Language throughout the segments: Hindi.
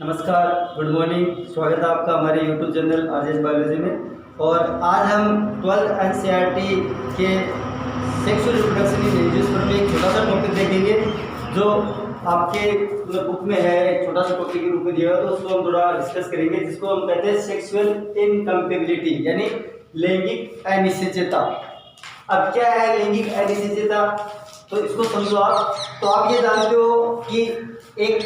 नमस्कार, गुड मॉर्निंग। स्वागत है आपका हमारे यूट्यूब चैनल आरजेएस बायोलॉजी में। और आज हम 12th एनसीईआरटी के सेक्सुअल रिप्रोडक्शन इन एजेस पर एक छोटा सा टॉपिक देखेंगे जो आपके बुक में है। एक छोटा सा टॉपिक के रूप में दिया है, तो उसको हम थोड़ा डिस्कस करेंगे, जिसको हम कहते हैं सेक्सुअल इनकम्पेबिलिटी यानी लैंगिक अनिश्चितता। अब क्या है लैंगिक अनिश्चितता, तो इसको समझो आप। तो आप ये जानते हो कि एक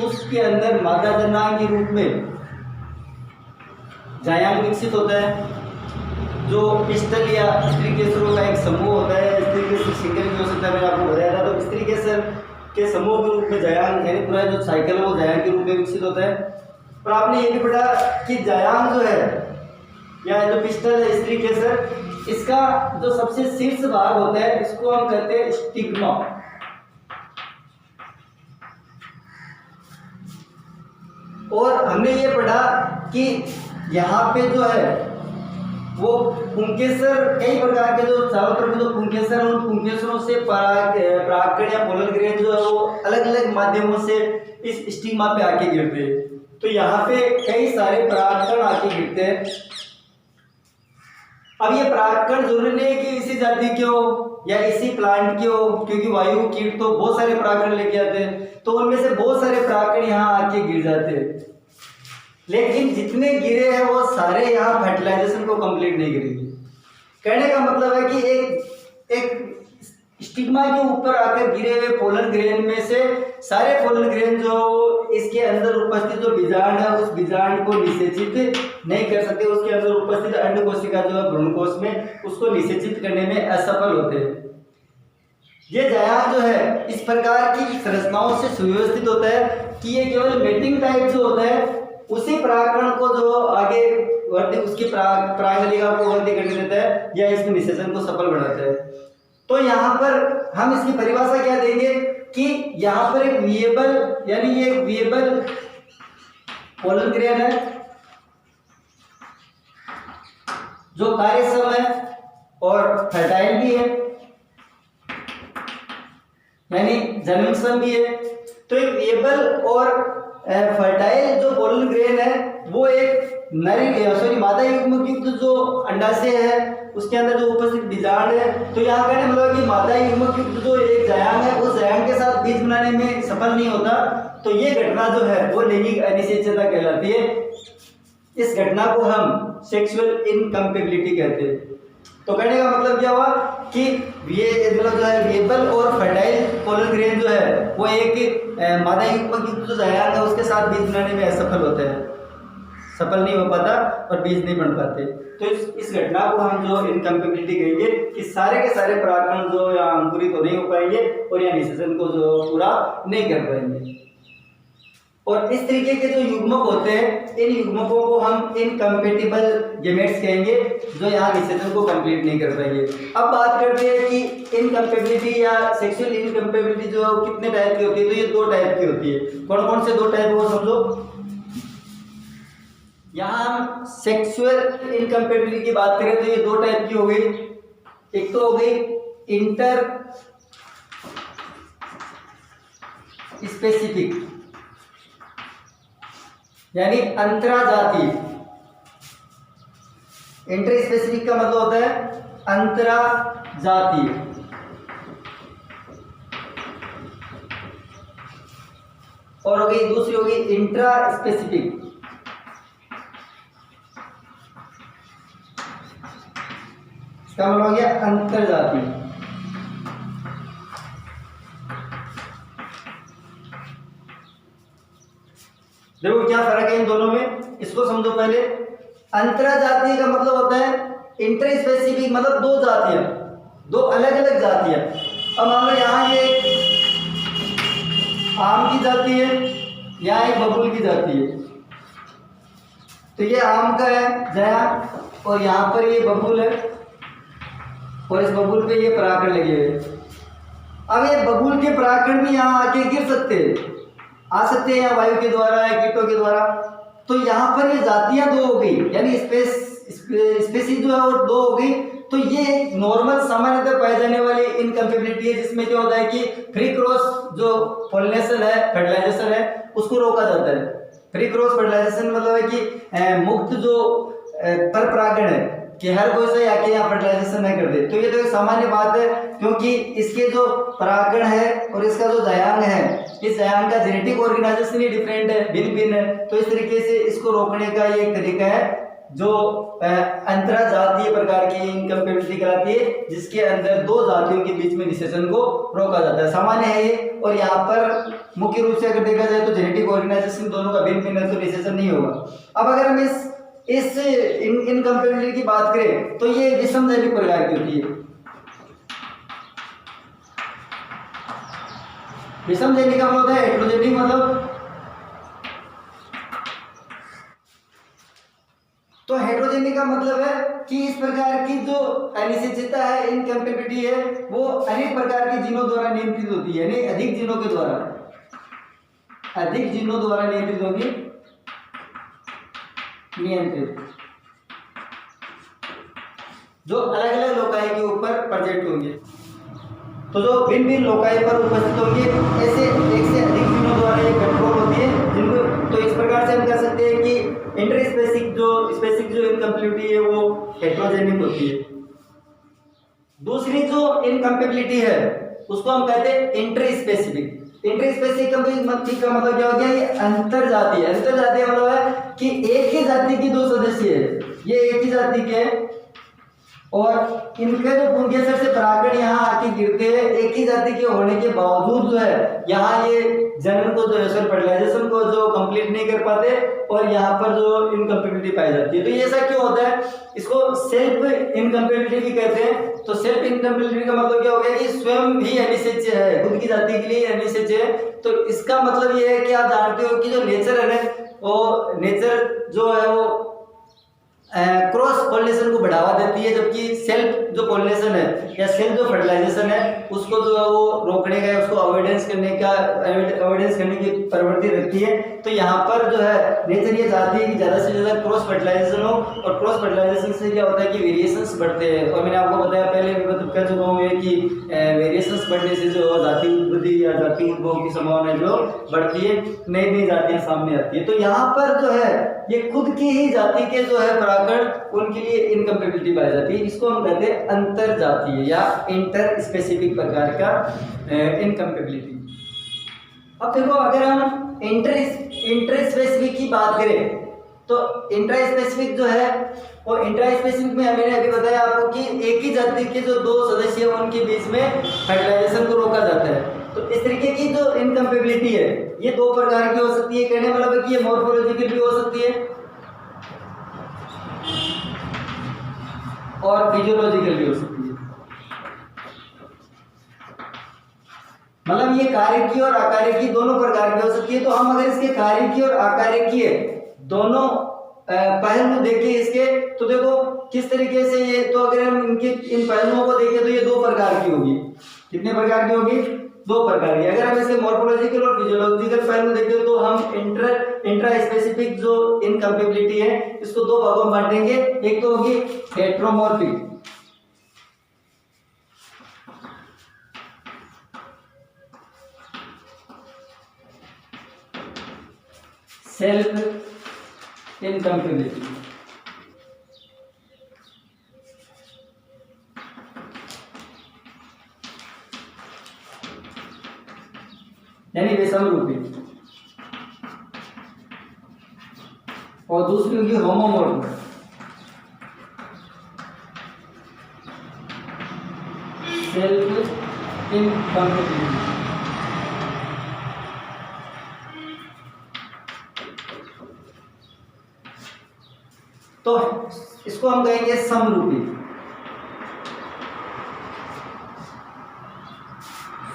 उसके अंदर मादा जनांग के रूप में जायांग विकसित होता है, जो पिस्टल या स्त्री केसरों का एक समूह होता है। स्त्री केसर सिंगल भी हो सकता है, मैंने आपको बताया था। तो स्त्री केसर के समूह के रूप में जायांग यानी पूरा जो साइकिल है वो जायांग के रूप में विकसित होता है। और आपने ये भी पढ़ा कि जायांग जो है या जो पिस्टल है स्त्री केसर, इसका जो सबसे शीर्ष भाग होता है इसको हम कहते हैं स्टिग्मा। और हमने ये पढ़ा कि यहाँ पे जो है वो पुंकेसर, कई प्रकार के जो चारों तरफ जो पुंकेसर, उन पुंकेसरों से परागकण या पोलन ग्रेन जो है वो अलग अलग माध्यमों से इस स्टिग्मा पे आके गिरते हैं। तो यहाँ पे कई सारे परागकण आके गिरते हैं। अब ये परागकण जरूरी नहीं है कि इसी जाति के हो या इसी प्लांट के हो, क्योंकि वायु कीट तो बहुत सारे परागकण लेके आते हैं, तो उनमें से बहुत सारे परागकण यहाँ आके गिर जाते हैं। लेकिन जितने गिरे हैं वो सारे यहाँ फर्टिलाइजेशन को कंप्लीट नहीं करेंगे। कहने का मतलब है कि एक स्टिग्मा के ऊपर आकर गिरे हुए पोलन ग्रेन में से सारे पोलन ग्रेन जो इसके अंदर उपस्थित जो बीजांड है उस बीजांड को निषेचित नहीं कर सकते। उसके अंदर उपस्थित अंड कोशिका जो है भ्रूण कोश में, उसको निषेचित करने में असफल होते हैं। ये जायांग जो है इस प्रकार की संरचनाओं से सुव्यवस्थित होता है कि ये केवल मेटिंग टाइप जो होता है उसी परागकण को जो आगे वृद्धि, उसकी परागलिका को वृद्धि करने देता है या इसके निषेचन को सफल बनाता है। तो यहाँ पर हम इसकी परिभाषा क्या देंगे कि यहाँ पर एक विएबल यानी ये एक विएबल पोलन ग्रेन है जो कार्यक्षम है और फर्टाइल भी है, यानी जन्मक्षम भी है। तो एक विएबल और फर्टाइल जो पोलन ग्रेन है वो एक मादा युग्मक युक्त जो अंडाशय है उसके अंदर जो उपस्थित बीजांड है। तो यहाँ कहने मतलब कि मादा युग्मक युक्त जो एक जायांग है उस जायांग के साथ बीज बनाने में सफल नहीं होता, तो ये घटना जो है वो लैंगिक अनिश्चितता कहलाती है। इस घटना को हम सेक्सुअल इनकम्पेबिलिटी कहते हैं। तो कहने का मतलब क्या हुआ कि ये मतलब जो है विएबल और फर्टाइल पोलन ग्रेन जो है वो एक मादा युग्मक युक्त जो जायांग है उसके साथ बीज बनाने में असफल होते हैं, सफल नहीं हो पाता और बीज नहीं बन पाते। तो इस घटना को हम जो इनकम्पेबिलिटी कहेंगे कि सारे के सारे परागकण जो यहाँ अंकुरित तो नहीं हो पाएंगे और यहाँ निषेचन को जो पूरा नहीं कर पाएंगे। और इस तरीके के जो युग्मक होते हैं इन युग्मकों को हम इनकम्पेटिबल गेमेट्स कहेंगे जो यहाँ निषेचन को कंप्लीट नहीं कर पाएंगे। अब बात करते हैं कि इनकम्पेबिलिटी या सेक्सुअल इनकम्पेबिलिटी जो कितने टाइप की होती है, तो ये दो टाइप की होती है। कौन कौन से दो टाइप वो समझो। यहाँ हम सेक्सुअल इनकम्पेबिलिटी की बात करें तो ये दो टाइप की हो गई। एक तो हो गई इंटर स्पेसिफिक यानी अंतराजातीय। इंटर स्पेसिफिक का मतलब होता है अंतराजातीय। और हो गई दूसरी हो गई इंट्रा स्पेसिफिक। इसका मतलब हो गया अंतरजातीय। देखो क्या फर्क है इन दोनों में, इसको समझो पहले। अंतरजातीय का मतलब होता है इंटर स्पेसिफिक, मतलब दो जातियां, दो अलग अलग जातियां। अब मान लो यहाँ ये आम की जाति है, यहाँ एक बबूल की जाति है। तो ये आम का है जायांग और यहाँ पर ये बबूल है और इस बबूल पे ये परागकण लगे हुए। अब ये बबूल के परागकण भी यहाँ आके गिर सकते हैं, आ सकते हैं या वायु के द्वारा या कीटों के द्वारा। तो यहाँ पर ये जातियां दो हो गई, यानी स्पेसीज जो है वो दो हो गई। तो ये एक नॉर्मल सामान्यतः पाई जाने वाली इनकम्पेबिलिटी है, जिसमें क्या होता है कि फ्री क्रॉस जो पॉलिनेशन है, फर्टिलाइजेशन है, उसको रोका जाता है। फ्री क्रॉस फर्टिलाइजेशन मतलब है कि मुक्त जो परपरागण है कि हर कोई से आके यहाँ फर्टिलाइजेशन नहीं कर दे। तो ये तो एक सामान्य बात है, क्योंकि इसके जो परागण है और इसका जो जायांग है, इस जायांग का जेनेटिक ऑर्गेनाइजेशन ही डिफरेंट है, भिन्न भिन्न है। तो इस तरीके से इसको रोकने का ये एक तरीका है जो अंतरजातीय प्रकार की इनकम्पेबिलिटी कहलाती है, जिसके अंदर दो जातियों के बीच में निषेचन को रोका जाता है। सामान्य है ये, और यहाँ पर मुख्य रूप से अगर देखा जाए तो जेनेटिक ऑर्गेनाइजेशन दोनों का भिन्न भिन्न है, तो निषेचन नहीं होगा। अब अगर हम इस इनकम्पेबिलिटी की बात करें तो ये विषमजैविक प्रकार की होती है। विषमजैविक का मतलब होता है हेटेरोजेनिक, मतलब तो हेटेरोजेनिक का मतलब है कि इस प्रकार की जो अनिश्चितता है, इनकम्पेबिलिटी है, वो अनेक प्रकार के जीनों द्वारा नियंत्रित होती है, यानी अधिक जीनों द्वारा नियंत्रित होगी, जो अलग अलग लोकाई के ऊपर प्रोजेक्ट होंगे। तो जो भिन्न भिन्न लोकाई पर उपस्थित होंगे, ऐसे एक से अधिक जीनों द्वारा ये कंट्रोल होती है, जिनको तो इस प्रकार से हम कह सकते हैं कि इंटरस्पेसिफिक जो इनकम्पेबिलिटी है वो हेटेरोजेनिक होती है। दूसरी जो इनकम्पेबिलिटी है उसको हम कहते हैं इंटरस्पेसिफिक। इंटरस्पेसिफिक का मतलब क्या हो गया, ये अंतरजातीय मतलब है कि एक ही जाति के दो सदस्य है, ये एक ही जाति के हैं और इनके जो पुंकेसर से परागण यहाँ आके गिरते हैं, एक ही जाति के होने के बावजूद जो है यहाँ ये जनन को जो फर्टिलाइजेशन को जो कंप्लीट नहीं कर पाते और यहाँ पर जो इनकम्पेबिलिटी पाई जाती है। तो ये ऐसा क्यों होता है, इसको सेल्फ इनकम्पेबिलिटी भी कहते हैं। तो सेल्फ इनकम्पेबिलिटी का मतलब क्या हो गया कि स्वयं ही अनिश्चित है, खुद की जाति के लिए अनिश्चित है। तो इसका मतलब ये है कि आप जानते हो कि जो नेचर है ना, वो नेचर जो है वो क्रॉस पॉलिनेशन को बढ़ावा देती है, जबकि सेल्फ जो पॉलिनेशन है या सेल्फ जो फर्टिलाइजेशन है उसको जो है वो रोकने का, उसको अवॉइडेंस करने की प्रवृत्ति रखती है। तो यहाँ पर जो है नेचर ये चाहती है कि ज़्यादा से ज़्यादा क्रॉस फर्टिलाइजेशन हो, और क्रॉस फर्टिलाइजेशन से क्या होता है कि वेरिएशंस बढ़ते हैं। और मैंने आपको बताया पहले भी कह चुका हूँ कि वेरिएशंस बढ़ने से जो जाति उत्पत्ति या जाति उद्भव की संभावना जो बढ़ती है, नई नई जातियाँ सामने आती है। तो यहाँ पर जो है ये खुद की ही जाति के जो है परागण, उनके लिए इनकम्पेबिलिटी पाई जाती है। इसको हम कहते हैं अंतरजातीय या इंटर स्पेसिफिक प्रकार का इनकम्पेबिलिटी। अब देखो, अगर हम इंटर स्पेसिफिक की बात करें तो इंट्रा स्पेसिफिक जो है वो इंट्रा स्पेसिफिक में मैंने अभी बताया आपको कि एक ही जाति के जो दो सदस्य हैं उनके बीच में फर्टिलाइजेशन को रोका जाता है। तो इस तरीके की जो इनकम्पेबिलिटी है ये दो प्रकार की हो सकती है। कहने मतलब है कि ये मॉर्फोलॉजिकल भी हो सकती है और फिजियोलॉजिकल भी हो सकती है। मतलब ये कार्यकीय और अकार्यकीय दोनों प्रकार की हो सकती है। तो हम अगर इसके कार्यकीय और अकार्यकीय दोनों पहलू देखें इसके, तो देखो किस तरीके से ये, तो अगर हम इनके इन पहलुओं को देखें तो ये दो प्रकार की होगी। कितने प्रकार की होगी? दो प्रकार की। अगर हम इसके मॉर्फोलॉजिकल और फिजियोलॉजिकल पहलू देखें तो हम इंट्रा स्पेसिफिक जो इनकम्पेबिलिटी है इसको दो भागों में बांटेंगे। एक तो होगी हेटेरोमॉर्फिक, सेल्फ इनकम्पेबिलिटी, यानी विषम रूपी, और दूसरी होगी होमोमॉर्फिक, सेल्फ इनकम्पेबिलिटी। तो इसको हम कहेंगे समरूपी,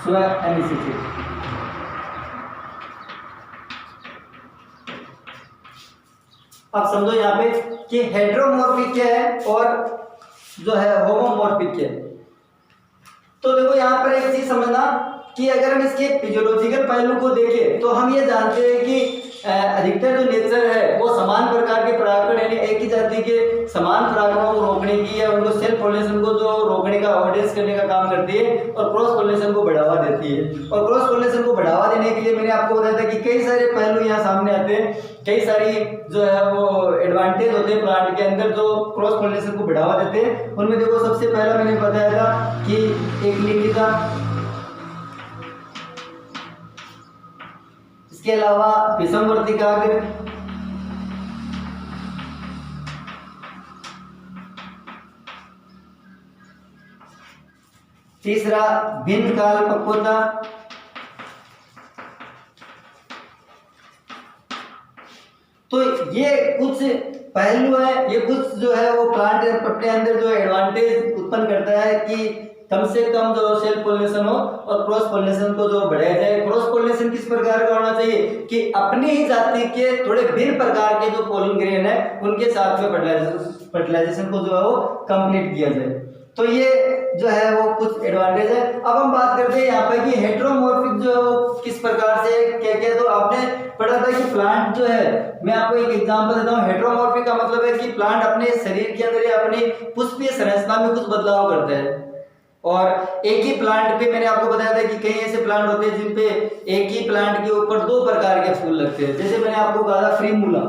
स्व अनिश्चित। अब समझो यहाँ पे कि हेटेरोमॉर्फिक क्या है और जो है होमोमॉर्फिक क्या है। तो देखो यहाँ पर एक चीज समझना कि अगर हम इसके फिजियोलॉजिकल पहलू को देखें तो हम ये जानते हैं कि अधिकतर जो नेचर है वो समान प्रकार के परागकण यानी एक ही जाति के समान परागकणों को रोकने की या उनको सेल्फ पॉलिनेशन को जो रोकने का अवॉइडेंस करने का काम करती है और क्रॉस पॉलिनेशन को बढ़ावा देती है। और क्रॉस पॉलिनेशन को बढ़ावा देने के लिए मैंने आपको बताया था कि कई सारे पहलू यहाँ सामने आते हैं, कई सारी जो है वो एडवांटेज होते हैं प्लांट के अंदर जो क्रॉस पॉलिनेशन को बढ़ावा देते हैं। उनमें देखो सबसे पहला मैंने बताया था कि एक लिंगिका, इसके अलावा विषमवर्तिकाग्र, तीसरा भिन्न काल पक्वता, तो ये कुछ पहलू है, ये कुछ जो है वो प्लांट अपने अंदर जो एडवांटेज उत्पन्न करता है कि कम से कम जो सेल्फ पोलिनेशन हो और क्रॉस पोलिनेशन को जो बढ़ाया जाए। क्रॉस पोलिनेशन किस प्रकार का होना चाहिए कि अपनी ही जाति के थोड़े भिन्न प्रकार के जो पोलन ग्रेन है उनके साथ में फर्टिलाइजेशन को जो है वो कंप्लीट किया जाए। तो ये जो है वो कुछ एडवांटेज है। अब हम बात करते हैं यहाँ पे कि हेटेरोमॉर्फिक जो है वो किस प्रकार से क्या क्या, तो आपने पढ़ा था कि प्लांट जो है, मैं आपको एक एग्जांपल देता हूँ। हेटेरोमॉर्फिक का मतलब है कि प्लांट अपने शरीर के अंदर या अपनी पुष्पीय संरचना में कुछ बदलाव करता है। और एक ही प्लांट पे मैंने आपको बताया था कि कई ऐसे प्लांट होते हैं जिन पे एक ही प्लांट के ऊपर दो प्रकार के फूल लगते हैं। जैसे मैंने आपको कहा था प्रिमूला,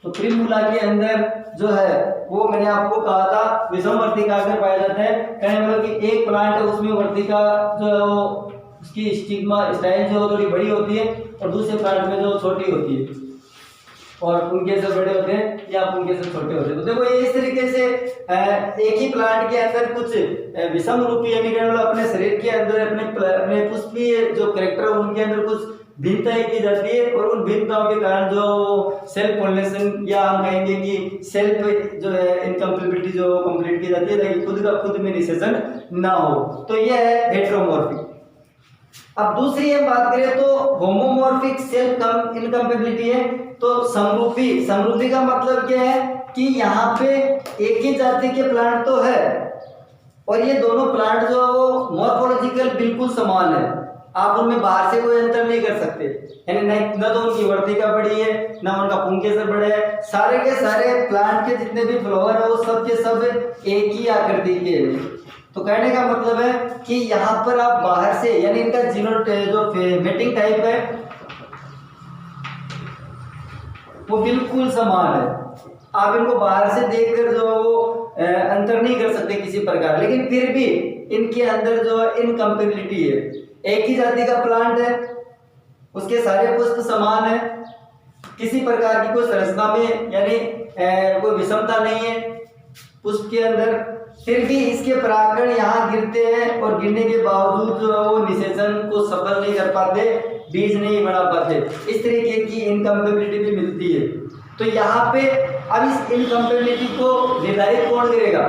तो प्रिमूला के अंदर जो है वो मैंने आपको कहा था विषम वर्तिकाग्र पाया जाता है। कहने मतलब कि एक प्लांट है उसमें वर्तिका जो है वो उसकी स्टिग्मा स्टाइल जो थोड़ी बड़ी होती है और दूसरे प्लांट में जो छोटी होती है और पुंके से बड़े होते हैं या पुंके से छोटे होते हैं। तो देखो ये इस तरीके से एक ही प्लांट के अंदर कुछ विषम रूपी यानी अपने शरीर के अंदर अपने पुष्पीय जो कैरेक्टर उनके अंदर कुछ भिन्नताएं की जाती है और उन भिन्नताओं के कारण जो सेल्फ पोलिनेशन या हम कहेंगे कि सेल्फ जो है इनकम्प्लीबिलिटी जो कंप्लीट की जाती है ताकि खुद का खुद में निषेचन ना हो। तो ये है हेटेरोमॉर्फिक। अब दूसरी हम बात करें तो होमोमॉर्फिक सेल्फ इनकम्पेबिलिटी है। तो समरूपी का मतलब क्या है कि यहाँ पे एक ही जाति के प्लांट तो है और ये दोनों प्लांट जो है वो मॉर्फोलॉजिकल बिल्कुल समान है, आप उनमें बाहर से कोई अंतर नहीं कर सकते, यानी न तो उनकी वर्तिका बड़ी है न उनका पुंकेसर बड़ा है। सारे के सारे प्लांट के जितने भी फ्लावर है वो सब के सब एक ही आकृति के हैं। तो कहने का मतलब है कि यहाँ पर आप बाहर से यानी इनका जो मेटिंग टाइप है वो बिल्कुल समान है, आप इनको बाहर से देखकर जो वो अंतर नहीं कर सकते किसी प्रकार, लेकिन फिर भी इनके अंदर जो इनकम्पेबिलिटी है। एक ही जाति का प्लांट है, उसके सारे पुष्प समान है, किसी प्रकार की कोई संरचना में यानी कोई विषमता नहीं है पुष्प के अंदर, फिर भी इसके परागकण यहाँ गिरते हैं और गिरने के बावजूद जो है वो निषेचन को सफल नहीं कर पाते, बीज नहीं बना पाते। इस तरीके की इनकम्पेबिलिटी भी मिलती है। तो यहाँ पे अब इस इनकम्पेबिलिटी को निर्धारित कौन करेगा?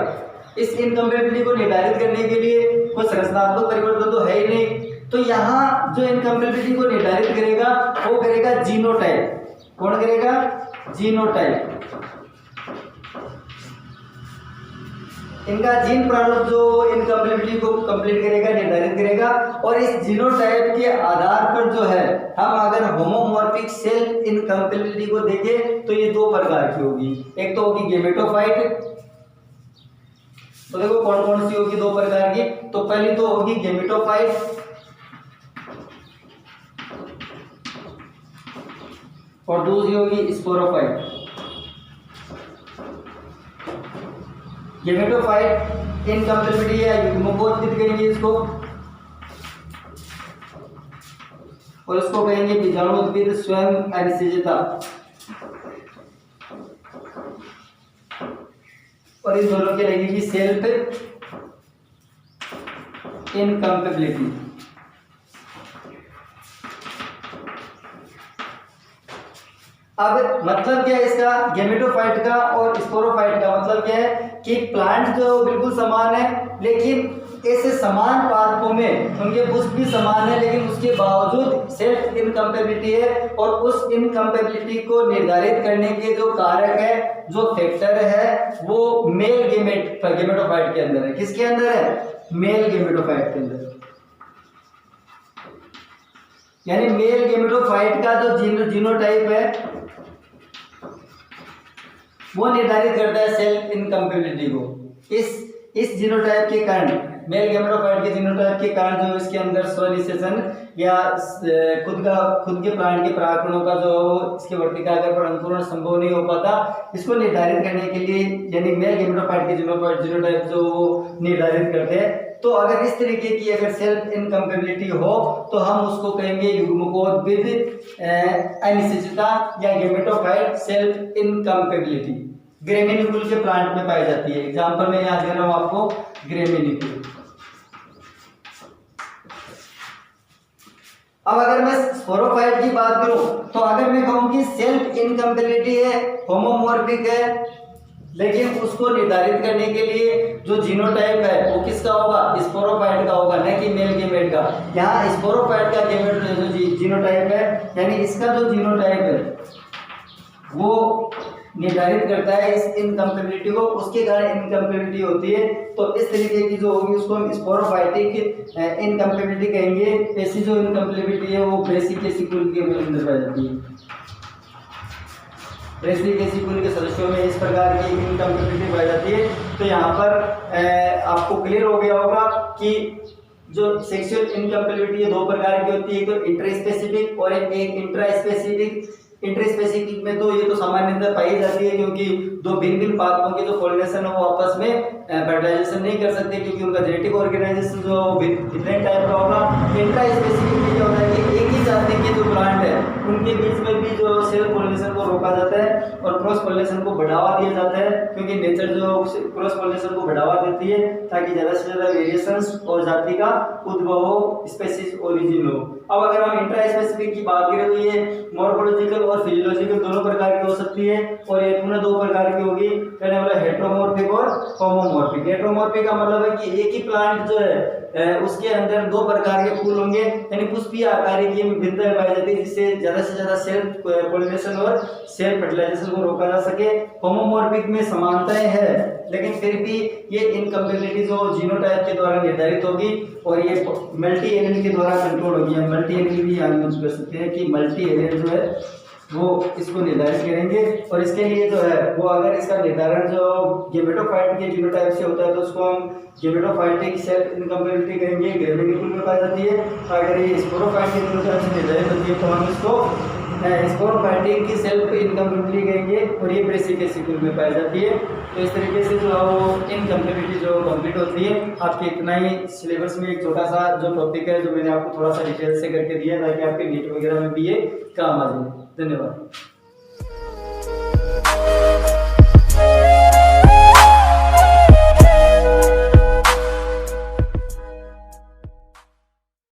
इस इनकम्पेबिलिटी को निर्धारित करने के लिए कोई संरचनात्मक परिवर्तन तो है ही नहीं। तो यहाँ जो इनकम्पेबिलिटी को निर्धारित करेगा वो करेगा जीनोटाइप। कौन करेगा? जीनोटाइप। इनका जीन प्रारूप जो इनकम्पेबिलिटी को कंप्लीट करेगा, निर्धारित करेगा। और इस जीनोटाइप के आधार पर जो है हम अगर होमोमॉर्फिक सेल्फ इनकम्पेबिलिटी को देखें तो ये दो प्रकार की होगी। एक तो होगी गेमेटोफाइट, तो देखो कौन कौन सी होगी दो प्रकार की। तो पहली तो होगी गेमेटोफाइट और दूसरी होगी स्पोरोफाइट। गेमेटोफाइट इनकम्पेबिलिटी या युग्मकोत्पित कहेंगे इसको, और इसको कहेंगे बीजाणुत्पित स्वयं अनिषेचता। और इन दोनों के लगेगी सेल्फ इनकम्पेबिलिटी। अब मतलब क्या है इसका, गेमेटोफाइट का और स्पोरोफाइट का मतलब क्या है कि प्लांट जो बिल्कुल समान है, लेकिन ऐसे समान पादपों में उनके पुष्प भी समान है, लेकिन उसके बावजूद सेल्फ इनकम्पेबिलिटी है। और उस इनकम्पेबिलिटी को निर्धारित करने के जो कारक है, जो फैक्टर है, वो मेल गेमेटोफाइट के अंदर है। किसके अंदर है? मेल गेमेटोफाइट के अंदर। यानी मेल गेमेटोफाइट का जो जीनोटाइप है वो निर्धारित करता है सेल्फ इनकम्पेबिलिटी को। इस जीनोटाइप के कारण, मेल गेमेटोफाइट के जीनोटाइप के कारण जो इसके अंदर स्वनिषेचन या खुद के प्लांट के परागकणों का जो इसके वर्तिकाग्र पर अंकुरण संभव नहीं हो पाता, इसको निर्धारित करने के लिए यानी मेल गेमेटोफाइट के जीनोटाइप जो वो निर्धारित करते हैं। तो अगर इस तरीके की अगर सेल्फ इनकम्पेबिलिटी हो तो हम उसको कहेंगे युग्मकों विद अनिश्चितता या गेमेटोफाइट सेल्फ इनकम्पेबिलिटी। ग्रेमिनिकुल के प्लांट में पाई जाती है। एग्जांपल में याद कर रहा हूं आपको, ग्रेमिनिकुल। अब अगर मैं स्पोरोफाइट की बात करूं तो अगर मैं कहूं कि सेल्फ इनकम्पेबिलिटी है, होमोमॉर्फिक है, लेकिन उसको निर्धारित करने के लिए जो जीनोटाइप है वो किसका होगा, स्पोरोफाइट का होगा, न कि मेल गेमेट का। यहाँ स्पोरोफाइट का गेमेट जो जीनोटाइप है यानी इसका जो जीनोटाइप है वो निर्धारित करता है इस इनकम्पेबिलिटी को, उसके कारण इनकम्पेबिलिटी होती है। तो इस तरीके की जो होगी उसको हम स्पोरोफाइटिक इनकम्पेबिलिटी कहेंगे। ऐसी जो इनकम्पेबिलिटी है वो ब्रेसिकेसी कुल के अंदर पाई जाती है। ब्रेसिकेसी कुल के सदस्यों में इस प्रकार की इनकम्पेबिलिटी पाई जाती है। तो यहाँ पर आपको क्लियर हो गया होगा कि जो सेक्सुअल इनकम्पेबिलिटी है दो प्रकार की होती है, एक तो इंट्रास्पेसिफिक और एक इंट्रा स्पेसिफिक। इंट्रास्पेसिफिक में तो ये तो सामान्यतः पाई जाती है क्योंकि दो भिन्न भिन्न पादपों के जो पॉलिनेशन है वो आपस में फर्टिलाइजेशन नहीं कर सकते क्योंकि उनका जेनेटिक ऑर्गेनाइजेशन जो डिफरेंट टाइप का होगा। इंट्रा स्पेसिफिक में क्या होता है कि एक ही जाति के जो प्लांट है उनके बीच में भी जो सेल्फ पॉलिनेशन को रोका जाता है और क्रॉस पॉलिनेशन को बढ़ावा दिया जाता है, क्योंकि नेचर जो क्रॉस पॉलिनेशन को बढ़ावा देती है ताकि ज्यादा से ज्यादा वेरिएशंस और जाति का उद्भव हो, स्पेसीज ओरिजिन हो। अब अगर हम इंट्रा स्पेसिफिक की बात करें तो ये मॉर्फोलॉजिकल और फिजियोलॉजिकल दोनों प्रकार की हो सकती है और ये पुनः दो प्रकार की होगी, कहने वाला हेटेरोमॉर्फिक और होमोमॉर्फिक। हेटेरोमॉर्फिक का मतलब है कि एक ही प्लांट जो है उसके अंदर दो प्रकार के फूल होंगे यानी पुष्पीय आकारिक की भिन्नता पाई जाती है जिससे ज्यादा से ज्यादा सेल्फ पॉलिनेशन और सेल्फ फर्टिलाइजेशन को रोका जा सके। होमोमॉर्फिक में समानताएं है लेकिन फिर भी ये इनकम्पेबिलिटी जो जीनोटाइप के द्वारा निर्धारित होगी और ये मल्टी एलील के द्वारा कंट्रोल होगी। हम मल्टी एलील भी यहाँ यूज कर सकते हैं कि मल्टी एलील जो है वो इसको निर्धारित करेंगे और इसके लिए जो है वो अगर इसका निर्धारण जो गेमेटोफाइट के जीनोटाइप से होता है तो उसको हम गेमेटोफाइटिक सेल्फ इनकम्पेबिलिटी कहेंगे, ग्रेमिनिकुल में पाई जाती है। अगर ये स्पोरोफाइट के जीनोटाइप से निर्धारित होती है तो हम इसको स्पोरोफाइटिक की सेल्फ इनकम्पेबिलिटी कहेंगे और ये ब्रेसिकेसिकुल में पाई जाती है। तो इस तरीके से जो है वो इनकम्पेबिलिटी जो कंप्लीट होती है। आपके इतना ही सिलेबस में एक छोटा सा जो टॉपिक है जो मैंने आपको थोड़ा सा डिटेल से करके दिया ताकि आपके नीट वगैरह में भी ये काम आ जाए। धन्यवाद।